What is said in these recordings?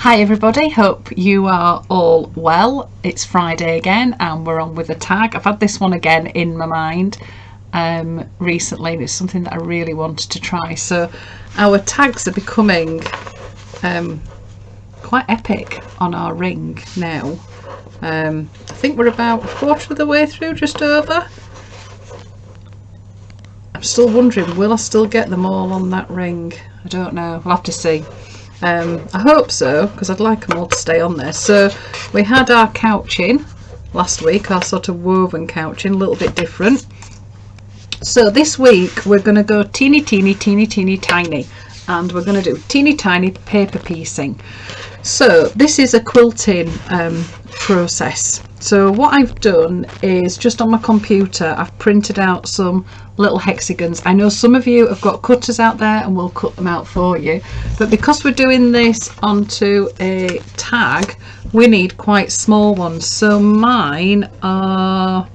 Hi everybody, hope you are all well. It's Friday again and we're on with a tag. I've had this one again in my mind recently, and it's something that I really wanted to try. So our tags are becoming quite epic on our ring now. I think we're about a quarter of the way through, just over. I'm still wondering, will I still get them all on that ring? I don't know, we'll have to see. I hope so, because I'd like them all to stay on there. So we had our couching last week, our sort of woven couching, a little bit different. So this week we're going to go teeny tiny, and we're going to do teeny tiny paper piecing. So this is a quilting process. So what I've done is, just on my computer, I've printed out some little hexagons. I know some of you have got cutters out there and we'll cut them out for you, but because we're doing this onto a tag, we need quite small ones. So mine are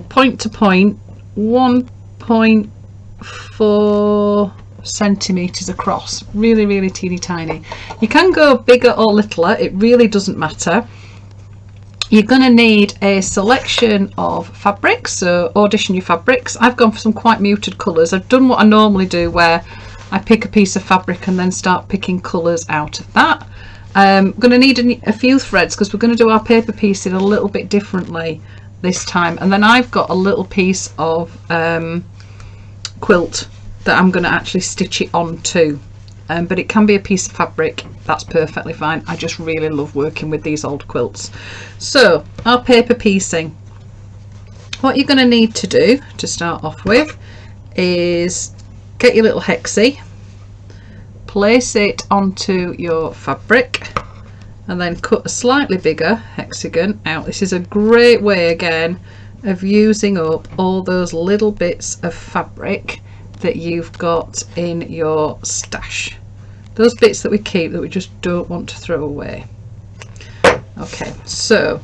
point to point 1.4 centimeters across, really teeny tiny. You can go bigger or littler, it really doesn't matter. You're going to need a selection of fabrics, so audition your fabrics. I've gone for some quite muted colours. I've done what I normally do, where I pick a piece of fabric and then start picking colours out of that. I'm going to need a few threads, because we're going to do our paper piecing a little bit differently this time. And then I've got a little piece of quilt that I'm going to actually stitch it onto. But it can be a piece of fabric, that's perfectly fine. I just really love working with these old quilts. So our paper piecing, what you're going to need to do to start off with is get your little hexie, place it onto your fabric, and then cut a slightly bigger hexagon out. This is a great way again of using up all those little bits of fabric that you've got in your stash, those bits that we keep that we just don't want to throw away. Okay, so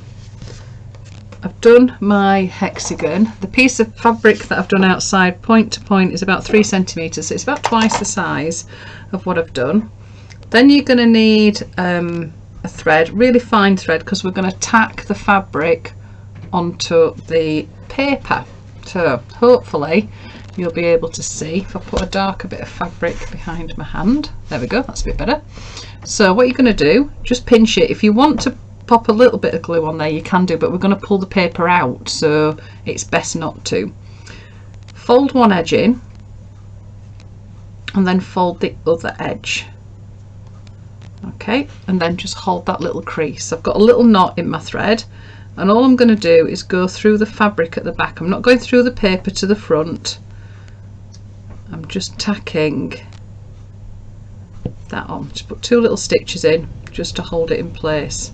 I've done my hexagon. The piece of fabric that I've done outside point to point is about 3 centimeters, so it's about twice the size of what I've done. Then you're going to need a thread, really fine thread, because we're going to tack the fabric onto the paper. So hopefully you'll be able to see if I put a darker bit of fabric behind my hand. There we go, that's a bit better. So what you're going to do, just pinch it. If you want to pop a little bit of glue on there, you can do, but we're going to pull the paper out, so it's best not to. Fold one edge in and then fold the other edge. Okay, and then just hold that little crease. I've got a little knot in my thread, and all I'm going to do is go through the fabric at the back. I'm not going through the paper to the front. I'm just tacking that on. Just put 2 little stitches in just to hold it in place.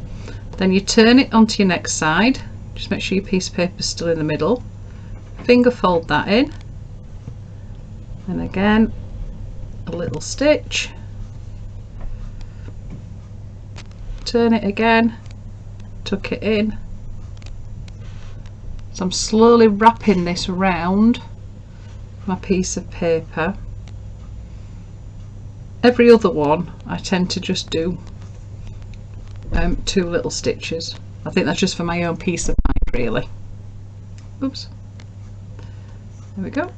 Then you turn it onto your next side. Just make sure your piece of paper is still in the middle. Finger fold that in, and again a little stitch. Turn it again, tuck it in. So I'm slowly wrapping this around my piece of paper. Every other one I tend to just do 2 little stitches. I think that's just for my own peace of mind, really. Oops. There we go.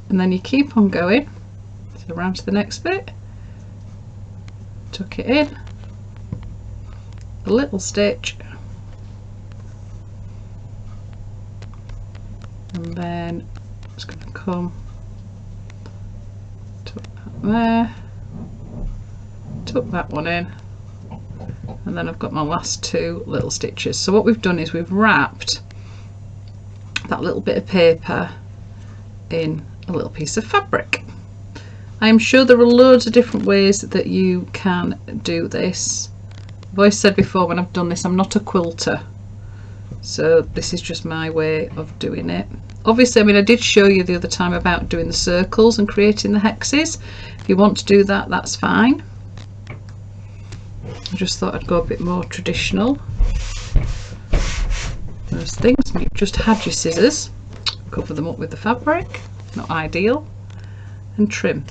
And then you keep on going, so around to the next bit, tuck it in, a little stitch, and then it's going to come tuck that there, tuck that one in, and then I've got my last 2 little stitches. So what we've done is we've wrapped that little bit of paper in a little piece of fabric. I am sure there are loads of different ways that you can do this. I've always said before, when I've done this, I'm not a quilter, so this is just my way of doing it. Obviously, I mean, I did show you the other time about doing the circles and creating the hexes. If you want to do that, that's fine. I just thought I'd go a bit more traditional. Those things, you've just had your scissors, cover them up with the fabric, not ideal, and trim.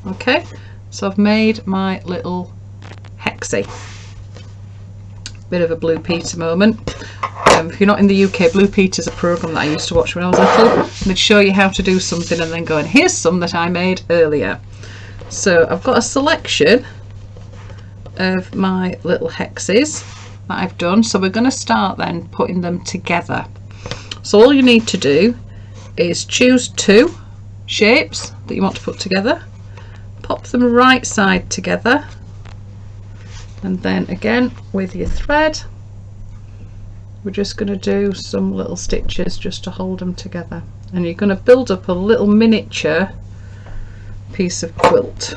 Okay, so I've made my little hexie. Bit of a Blue Peter moment. If you're not in the UK, Blue Peter's a programme that I used to watch when I was little. They'd show you how to do something and then go, and here's some that I made earlier. So I've got a selection of my little hexes that I've done. So we're going to start then putting them together. So all you need to do is choose 2 shapes that you want to put together, pop them right side together, and then again with your thread we're just going to do some little stitches just to hold them together, and you're going to build up a little miniature piece of quilt.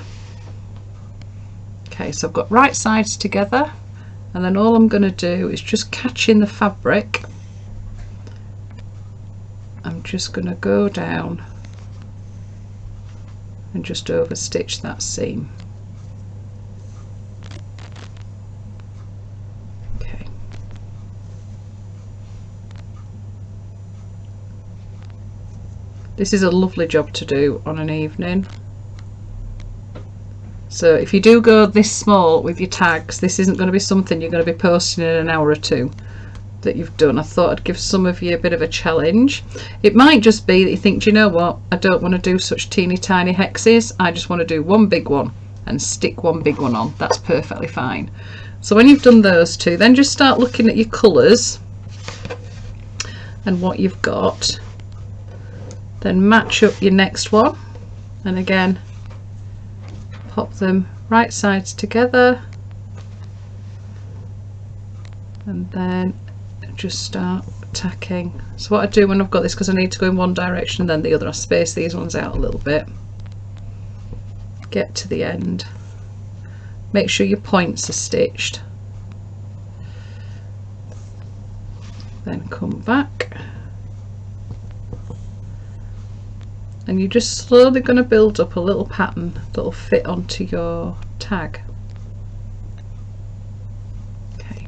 Okay, so I've got right sides together, and then all I'm going to do is just catch in the fabric. I'm just going to go down and just over stitch that seam. Okay. This is a lovely job to do on an evening. So if you do go this small with your tags, this isn't going to be something you're going to be posting in an hour or two that you've done. I thought I'd give some of you a bit of a challenge. It might just be that you think, do you know what, I don't want to do such teeny tiny hexes, I just want to do one big one and stick one big one on. That's perfectly fine. So when you've done those 2, then just start looking at your colours and what you've got, then match up your next one, and again pop them right sides together, and then just start tacking. So what I do when I've got this, because I need to go in one direction and then the other, I space these ones out a little bit, get to the end, make sure your points are stitched, then come back, and you're just slowly going to build up a little pattern that will fit onto your tag. Okay,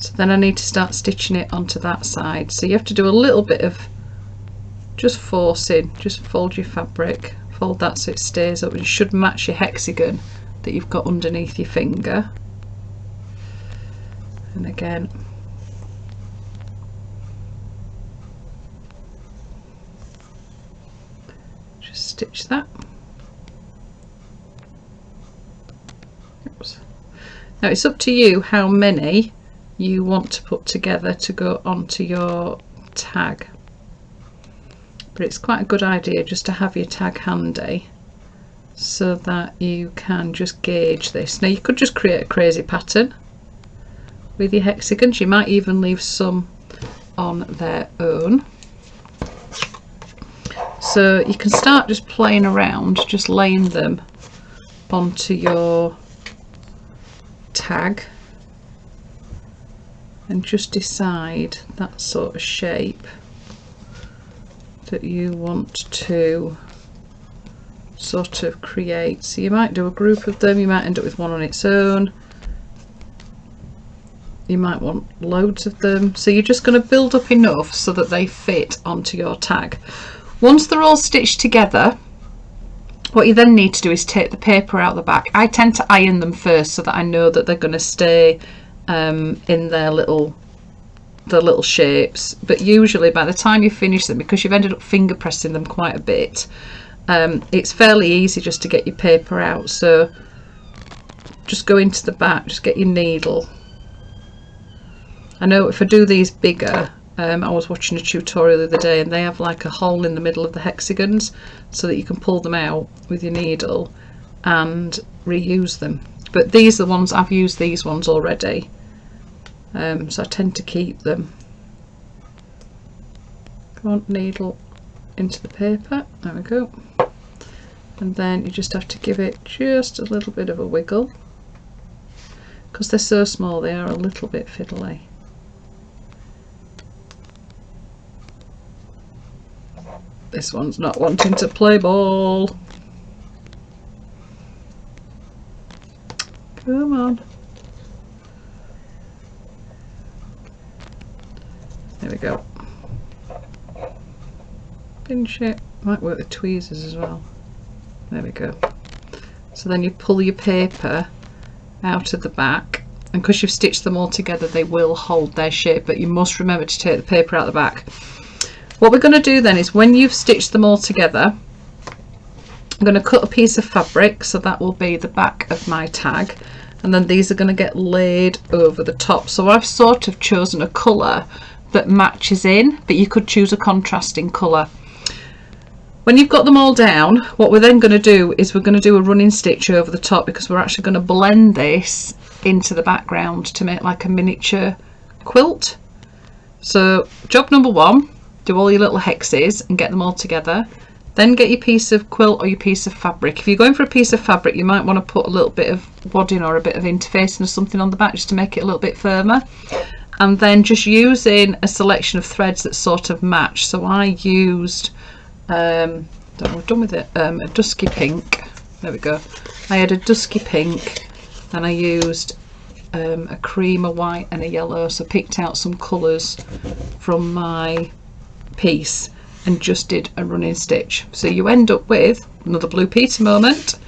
so then I need to start stitching it onto that side, so you have to do a little bit of just forcing. Just fold your fabric, fold that so it stays up. It should match your hexagon that you've got underneath your finger, and again stitch that. Oops. Now it's up to you how many you want to put together to go onto your tag, but it's quite a good idea just to have your tag handy so that you can just gauge this. Now you could just create a crazy pattern with your hexagons, you might even leave some on their own. So you can start just playing around, just laying them onto your tag and just decide that sort of shape that you want to sort of create. So you might do a group of them, you might end up with one on its own, you might want loads of them. So you're just going to build up enough so that they fit onto your tag. Once they're all stitched together, what you then need to do is take the paper out the back. I tend to iron them first so that I know that they're going to stay in their little shapes, but usually by the time you finish them, because you've ended up finger pressing them quite a bit, it's fairly easy just to get your paper out. So just go into the back, just get your needle. I know if I do these bigger, I was watching a tutorial the other day and they have like a hole in the middle of the hexagons so that you can pull them out with your needle and reuse them. But these are the ones, I've used these ones already, so I tend to keep them. Come on, needle into the paper, there we go. And then you just have to give it just a little bit of a wiggle. Because they're so small, they are a little bit fiddly. This one's not wanting to play ball. Come on. There we go. Pinch it. Might work with tweezers as well. There we go. So then you pull your paper out of the back, and because you've stitched them all together they will hold their shape, but you must remember to take the paper out the back. What we're going to do then is, when you've stitched them all together, I'm going to cut a piece of fabric, so that will be the back of my tag, and then these are going to get laid over the top. So I've sort of chosen a colour that matches in, but you could choose a contrasting colour. When you've got them all down, what we're then going to do is we're going to do a running stitch over the top, because we're actually going to blend this into the background to make like a miniature quilt. So job number one, do all your little hexes and get them all together. Then get your piece of quilt or your piece of fabric. If you're going for a piece of fabric, you might want to put a little bit of wadding or a bit of interfacing or something on the back just to make it a little bit firmer. And then just using a selection of threads that sort of match. So I used a dusky pink. There we go. I had a dusky pink, and I used a cream, a white and a yellow. So I picked out some colours from my piece and just did a running stitch. So you end up with another Blue Peter moment.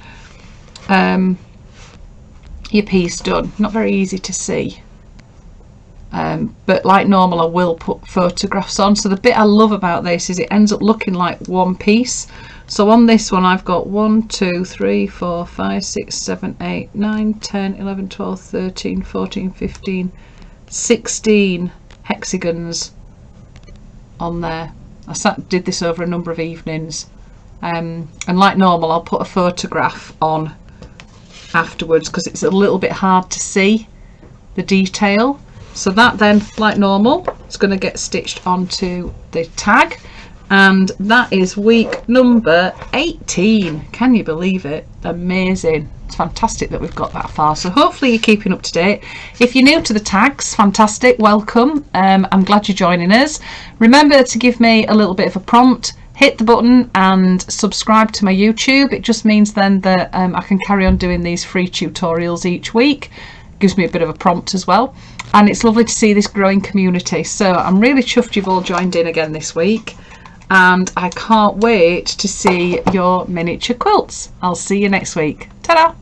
Your piece done. Not very easy to see. But like normal, I will put photographs on. So the bit I love about this is it ends up looking like one piece. So on this one I've got 1, 2, 3, 4, 5, 6, 7, 8, 9, 10, 11, 12, 13, 14, 15, 16 hexagons on there. I did this over a number of evenings, and like normal I'll put a photograph on afterwards because it's a little bit hard to see the detail. So that then, like normal, is going to get stitched onto the tag, and that is week number 18. Can you believe it? Amazing. It's fantastic that we've got that far. So hopefully you're keeping up to date. If you're new to the tags, fantastic, welcome. I'm glad you're joining us. Remember to give me a little bit of a prompt. Hit the button and subscribe to my YouTube. It just means then that I can carry on doing these free tutorials each week. Gives me a bit of a prompt as well, and it's lovely to see this growing community. So I'm really chuffed you've all joined in again this week, and I can't wait to see your miniature quilts. I'll see you next week. Ta-da!